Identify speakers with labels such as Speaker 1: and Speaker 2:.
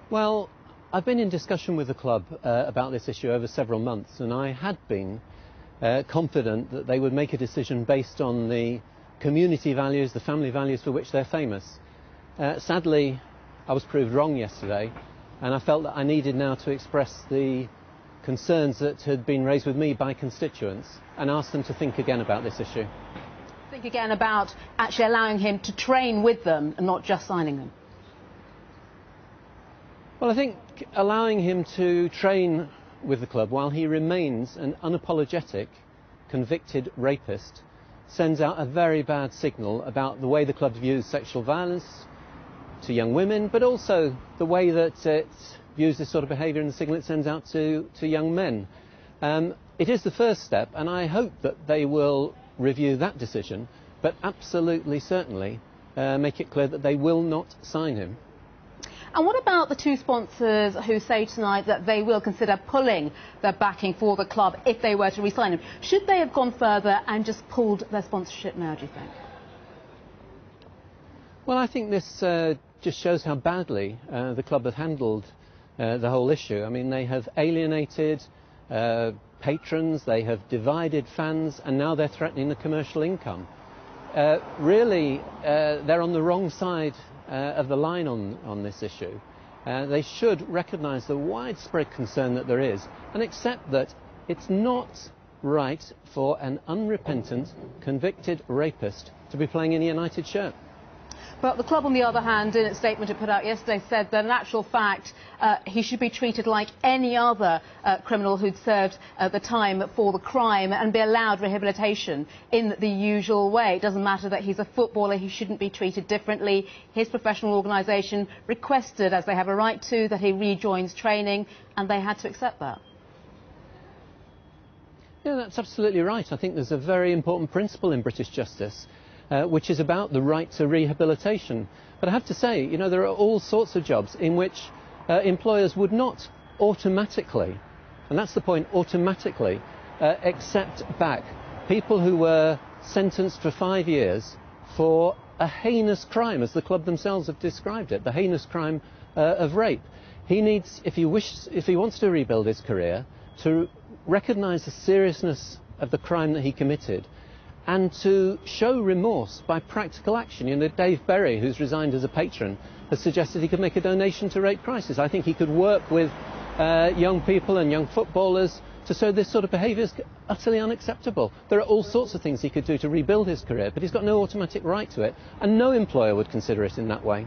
Speaker 1: Well, I've been in discussion with the club about this issue over several months, and I had been confident that they would make a decision based on the community values, the family values for which they're famous. Sadly, I was proved wrong yesterday, and I felt that I needed now to express the concerns that had been raised with me by constituents and ask them to think again about this issue.
Speaker 2: Think again about actually allowing him to train with them and not just signing them?
Speaker 1: Well, I think allowing him to train with the club while he remains an unapologetic, convicted rapist sends out a very bad signal about the way the club views sexual violence to young women, but also the way that it views this sort of behaviour and the signal it sends out to young men. It is the first step, and I hope that they will review that decision, but absolutely certainly make it clear that they will not sign him.
Speaker 2: And what about the two sponsors who say tonight that they will consider pulling their backing for the club if they were to re-sign him? Should they have gone further and just pulled their sponsorship now, do you think?
Speaker 1: Well, I think this just shows how badly the club have handled the whole issue. I mean, they have alienated patrons, they have divided fans, and now they're threatening the commercial income. Really, they're on the wrong side of the line on this issue. They should recognise the widespread concern that there is and accept that it's not right for an unrepentant, convicted rapist to be playing in a United shirt.
Speaker 2: But the club, on the other hand, in its statement it put out yesterday, said that in actual fact he should be treated like any other criminal who'd served the time for the crime and be allowed rehabilitation in the usual way. It doesn't matter that he's a footballer, he shouldn't be treated differently. His professional organisation requested, as they have a right to, that he rejoins training, and they had to accept that.
Speaker 1: Yeah, that's absolutely right. I think there's a very important principle in British justice, which is about the right to rehabilitation. But I have to say, you know, there are all sorts of jobs in which employers would not automatically, and that's the point, automatically accept back people who were sentenced for 5 years for a heinous crime, as the club themselves have described it, the heinous crime of rape. He needs, if he wants to rebuild his career, to recognise the seriousness of the crime that he committed and to show remorse by practical action. You know, Dave Berry, who's resigned as a patron, has suggested he could make a donation to Rape Crisis. I think he could work with young people and young footballers to show this sort of behaviour is utterly unacceptable. There are all sorts of things he could do to rebuild his career, but he's got no automatic right to it, and no employer would consider it in that way.